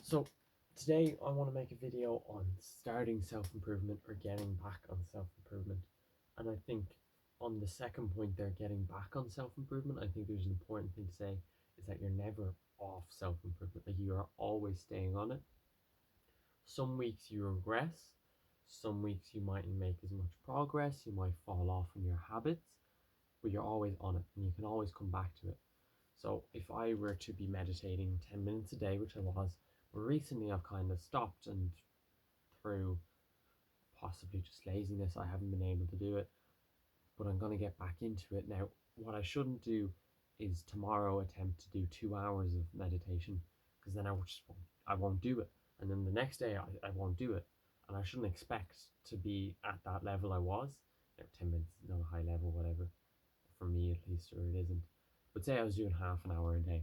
So today I want to make a video on starting self-improvement or getting back on self-improvement. And I think on the second point there, getting back on self-improvement, I think there's an important thing to say is that you're never off self-improvement. Like, you are always staying on it. Some weeks you regress, some weeks you mightn't make as much progress, you might fall off in your habits, but you're always on it and you can always come back to it. So if I were to be meditating 10 minutes a day, which I was, but recently I've kind of stopped, and through possibly just laziness, I haven't been able to do it, but I'm going to get back into it. Now, what I shouldn't do is tomorrow attempt to do 2 hours of meditation, because then I won't do it. And then the next day I won't do it. And I shouldn't expect to be at that level I was. 10 minutes is not a high level, whatever, for me at least, or it isn't. But say I was doing half an hour a day.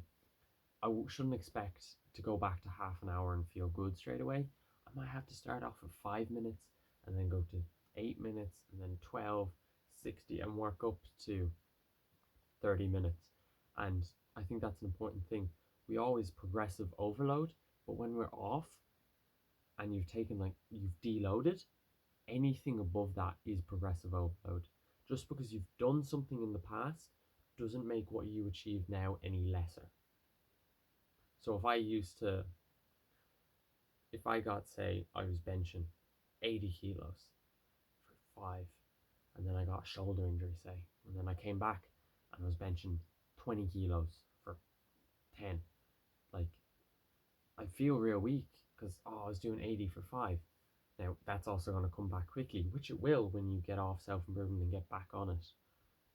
Shouldn't expect to go back to half an hour and feel good straight away. I might have to start off with 5 minutes and then go to 8 minutes and then 12, 60, and work up to 30 minutes. And I think that's an important thing. We always progressive overload, but when we're off and you've deloaded, anything above that is progressive overload. Just because you've done something in the past doesn't make what you achieve now any lesser. So if I got, say, I was benching 80 kilos for 5, and then I got a shoulder injury, say, and then I came back and I was benching 20 kilos for 10, like, I feel real weak because, I was doing 80 for 5. Now, that's also going to come back quickly, which it will when you get off self improvement and get back on it.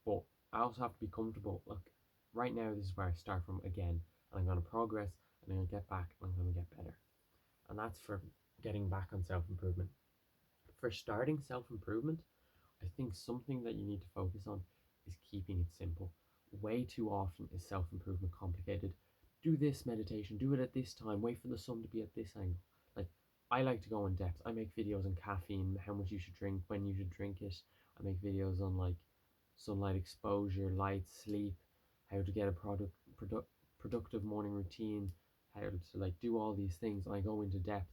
But I also have to be comfortable. Look, right now, this is where I start from again, and I'm going to progress, and I'm going to get back, and I'm going to get better. And that's for getting back on self improvement. For starting self improvement, I think something that you need to focus on is keeping it simple. Way too often is self improvement complicated. Do this meditation, do it at this time, wait for the sun to be at this angle. Like, I like to go in depth. I make videos on caffeine, how much you should drink, when you should drink it. I make videos on, like, sunlight exposure, light, sleep, how to get a productive morning routine, how to, like, do all these things. I go into depth.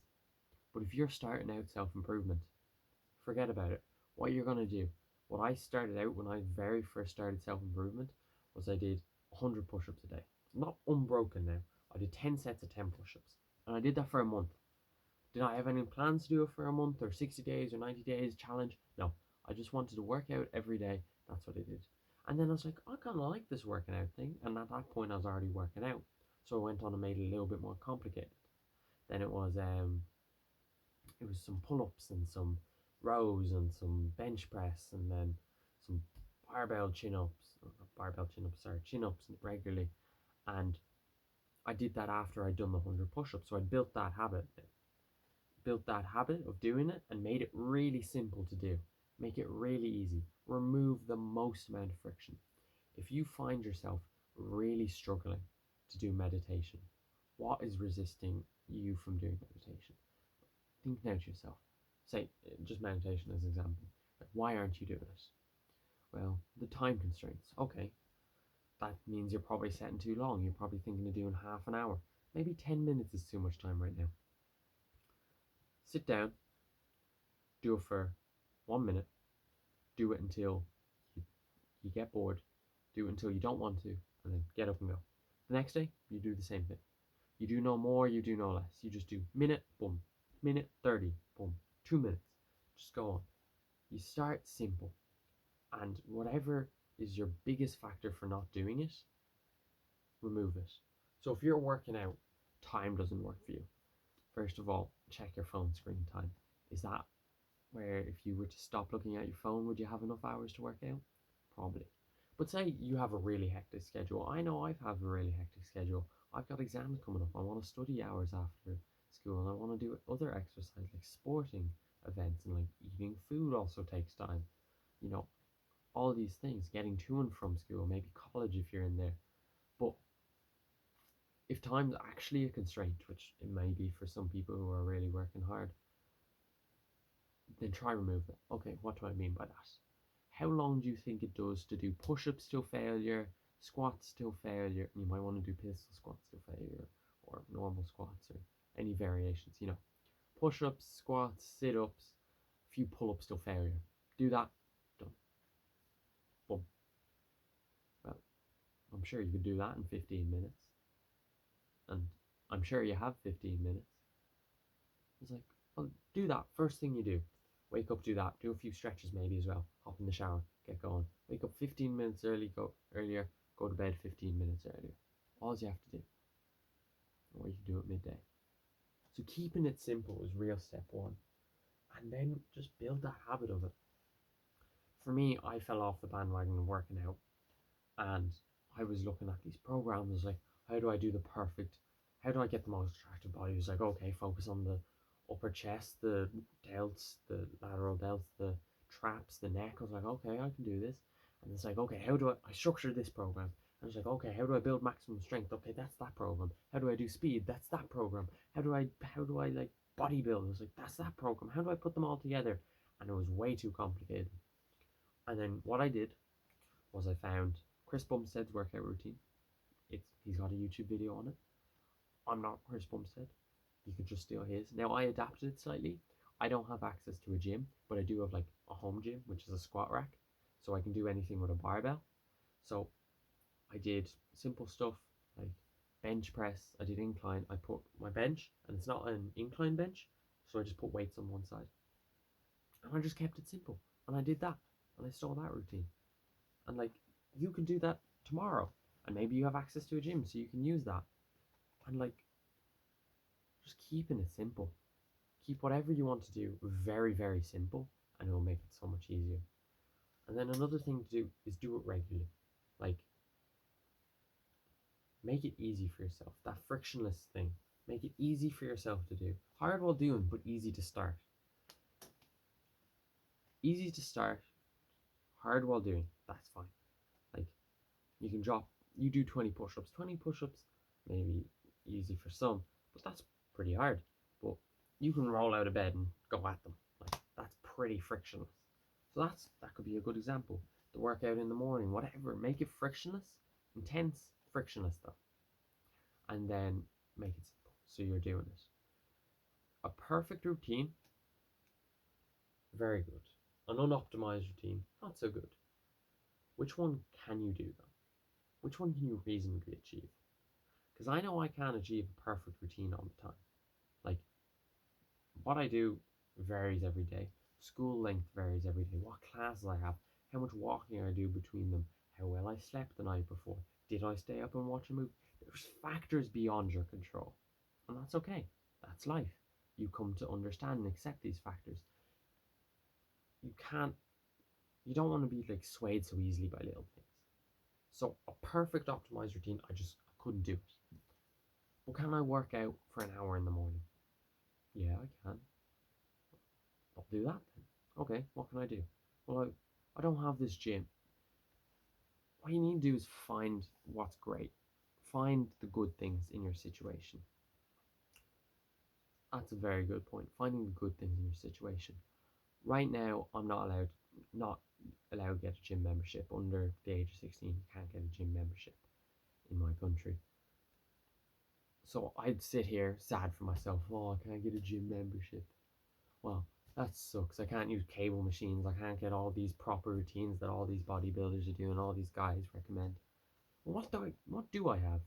But if you're starting out self improvement, forget about it. What you're going to do, what I started out when I very first started self improvement, was I did 100 push ups a day. Not unbroken now. I did 10 sets of 10 push ups. And I did that for a month. Did I have any plans to do it for a month or 60 days or 90 days challenge? No. I just wanted to work out every day. That's what I did. And then I was like, I kind of like this working out thing. And at that point, I was already working out. So I went on and made it a little bit more complicated. Then it was some pull-ups and some rows and some bench press, and then some barbell chin-ups, chin-ups regularly. And I did that after I'd done the 100 push-ups. So I built that habit of doing it, and made it really simple to do. Make it really easy. Remove the most amount of friction. If you find yourself really struggling to do meditation, what is resisting you from doing meditation? Think now to yourself. Say, just meditation as an example. Like, why aren't you doing it? Well, the time constraints. Okay, that means you're probably setting too long. You're probably thinking of doing half an hour. Maybe 10 minutes is too much time right now. Sit down, do it for 1 minute, do it until you get bored, do it until you don't want to, and then get up and go. The next day, you do the same thing. You do no more, you do no less. You just do minute, boom, minute 30, boom, 2 minutes. Just go on. You start simple, and whatever is your biggest factor for not doing it, remove it. So if you're working out, time doesn't work for you. First of all, check your phone screen time. Is that where, if you were to stop looking at your phone, would you have enough hours to work out? Probably. But say you have a really hectic schedule. I know I've had a really hectic schedule. I've got exams coming up. I want to study hours after school, and I want to do other exercise like sporting events, and like eating food also takes time. You know, all these things, getting to and from school, maybe college if you're in there. But if time's actually a constraint, which it may be for some people who are really working hard, then try remove it. Okay, what do I mean by that? How long do you think it does to do push-ups till failure, squats till failure? You might want to do pistol squats till failure, or normal squats, or any variations, push-ups, squats, sit-ups, a few pull-ups till failure. Do that, done. Boom. Well, I'm sure you could do that in 15 minutes. And I'm sure you have 15 minutes. It's like, well, do that first thing you do. Wake up, do that. Do a few stretches maybe as well. Hop in the shower, get going. Wake up 15 minutes earlier, go to bed 15 minutes earlier. All you have to do. Or you can do it midday. So keeping it simple is real step one. And then just build that habit of it. For me, I fell off the bandwagon of working out, and I was looking at these programs like, how do I do the perfect, how do I get the most attractive body? It was like, okay, focus on the upper chest, the delts, the lateral delts, the traps, the neck. I was like, okay, I can do this. And it's like, okay, how do I structure this program? And it's like, okay, how do I build maximum strength? Okay, that's that program. How do I do speed? That's that program. How do I like bodybuild? I was like, that's that program. How do I put them all together? And it was way too complicated. And then what I did was I found Chris Bumstead's workout routine. He's got a YouTube video on it. I'm not Chris Bumstead. You could just steal his. Now I adapted it slightly. I don't have access to a gym, but I do have like a home gym, which is a squat rack. So I can do anything with a barbell. So I did simple stuff like bench press. I did incline. I put my bench, and it's not an incline bench, so I just put weights on one side. And I just kept it simple. And I did that. And I stole that routine. And like, you can do that tomorrow. And maybe you have access to a gym, so you can use that. And like, just keeping it simple. Keep whatever you want to do very, very simple, and it will make it so much easier. And then another thing to do is do it regularly. Like, make it easy for yourself. That frictionless thing. Make it easy for yourself to do. Hard while doing, but easy to start. Easy to start, hard while doing. That's fine. Like, you do 20 push-ups. 20 push-ups, maybe easy for some, but that's pretty hard. But you can roll out of bed and go at them. Like, that's pretty frictionless. So that could be a good example. The workout in the morning, whatever. Make it frictionless, intense, frictionless though. And then make it simple. So you're doing it. A perfect routine, very good. An unoptimized routine, not so good. Which one can you do though? Which one can you reasonably achieve? Because I know I can't achieve a perfect routine all the time. Like, what I do varies every day. School length varies every day. What classes I have, how much walking I do between them, how well I slept the night before, did I stay up and watch a movie? There's factors beyond your control. And that's okay. That's life. You come to understand and accept these factors. You don't want to be like swayed so easily by little things. So a perfect optimized routine, I couldn't do it. Well, can I work out for an hour in the morning? Yeah, I can. I'll do that then. Okay, what can I do? Well, I don't have this gym. What you need to do is find what's great. Find the good things in your situation. That's a very good point. Finding the good things in your situation. Right now, I'm not allowed to get a gym membership. Under the age of 16, you can't get a gym membership in my country. So I'd sit here sad for myself. Oh, I can't get a gym membership. Well, that sucks. I can't use cable machines. I can't get all these proper routines that all these bodybuilders are doing, all these guys recommend. Well, what do I have?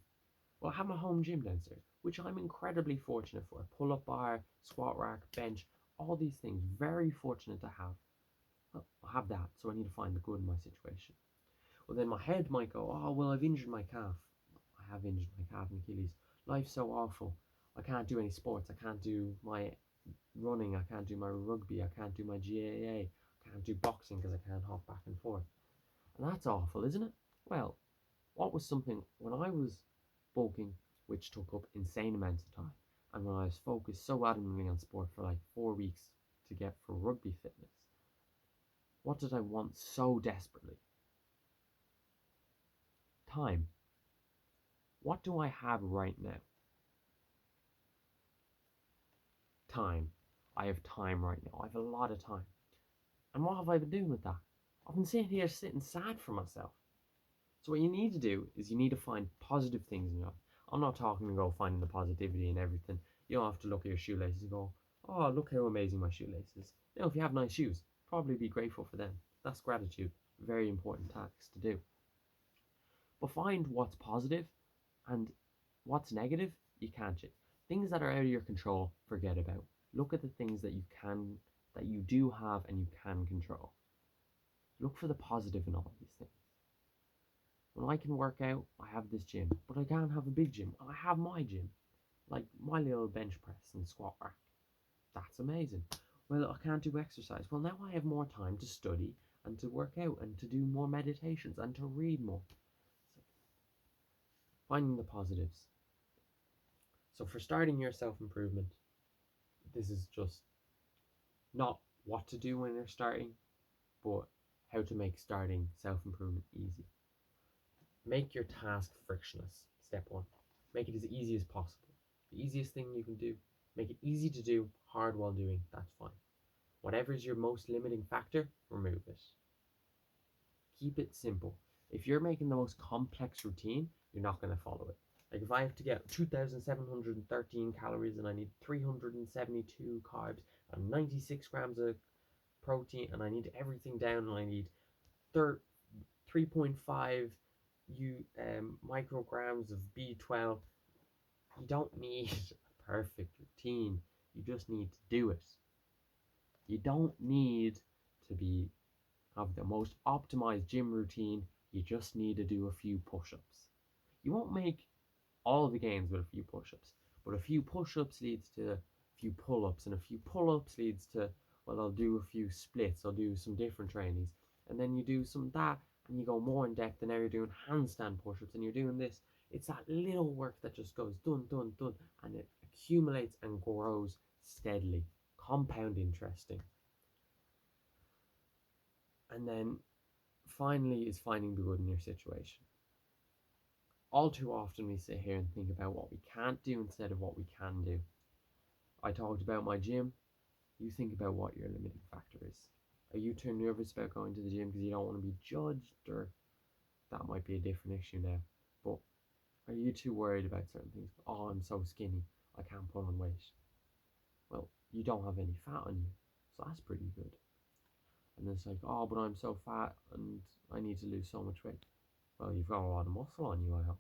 Well, I have my home gym downstairs, which I'm incredibly fortunate for. Pull-up bar, squat rack, bench, all these things. Very fortunate to have. Well, I have that, so I need to find the good in my situation. Well, then my head might go, oh, well, I've injured my calf. I have injured my calf and Achilles. Life's so awful. I can't do any sports. I can't do my running. I can't do my rugby. I can't do my GAA. I can't do boxing because I can't hop back and forth. And that's awful, isn't it? Well, what was something when I was bulking, which took up insane amounts of time, and when I was focused so adamantly on sport for like 4 weeks to get for rugby fitness, what did I want so desperately? Time. What do I have right now? Time. I have time right now. I have a lot of time. And what have I been doing with that? I've been sitting sad for myself. So what you need to do is you need to find positive things in your life. I'm not talking about finding the positivity in everything. You don't have to look at your shoelaces and go, oh, look how amazing my shoelaces. Now, if you have nice shoes, probably be grateful for them. That's gratitude. Very important task to do. But find what's positive and what's negative, you can't change. Things that are out of your control, forget about. Look at the things that you do have and you can control. Look for the positive in all these things. When I can work out, I have this gym, but I can't have a big gym. I have my gym, like my little bench press and squat rack. That's amazing. Well, I can't do exercise. Well, now I have more time to study and to work out and to do more meditations and to read more. So, finding the positives. So, for starting your self improvement, this is just not what to do when you're starting, but how to make starting self improvement easy. Make your task frictionless. Step one. Make it as easy as possible. The easiest thing you can do. Make it easy to do, hard while doing. That's fine. Whatever is your most limiting factor, remove it. Keep it simple. If you're making the most complex routine, you're not going to follow it. Like if I have to get 2,713 calories and I need 372 carbs and 96 grams of protein and I need everything down and I need 3.5 micrograms of B12, you don't need a perfect routine. You just need to do it. You don't need to have the most optimized gym routine. You just need to do a few push-ups. You won't make all the gains with a few push-ups, but a few push-ups leads to a few pull-ups, and a few pull-ups leads to, well, I'll do a few splits, I'll do some different trainings, and then you do some of that, and you go more in depth, and now you're doing handstand push-ups, and you're doing this. It's that little work that just goes done, done, done, and it accumulates and grows steadily. Compound interesting. And then finally is finding the good in your situation. All too often we sit here and think about what we can't do instead of what we can do. I talked about my gym. You think about what your limiting factor is. Are you too nervous about going to the gym because you don't want to be judged? Or that might be a different issue now. But are you too worried about certain things? Oh, I'm so skinny, I can't put on weight. Well, you don't have any fat on you, so that's pretty good. And then it's like, oh, but I'm so fat and I need to lose so much weight. Well, you've got a lot of muscle on you, I hope.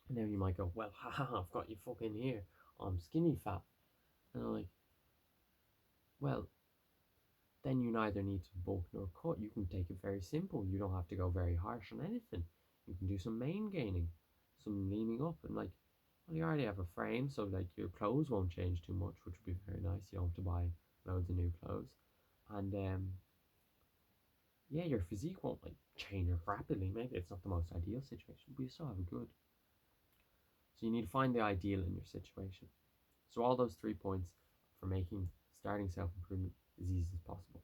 And now you might go, well, haha, I've got you fucking here. I'm skinny fat. And I'm like, well, then you neither need to bulk nor cut. You can take it very simple. You don't have to go very harsh on anything. You can do some main gaining, some leaning up, and like, well, you already have a frame, so like your clothes won't change too much, which would be very nice. You don't have to buy loads of new clothes. And yeah, your physique won't like change rapidly. Maybe it's not the most ideal situation, but you still have a good. So you need to find the ideal in your situation. So all those 3 points for making starting self-improvement as easy as possible.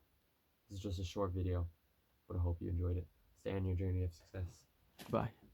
This is just a short video, but I hope you enjoyed it. Stay on your journey of success. Bye.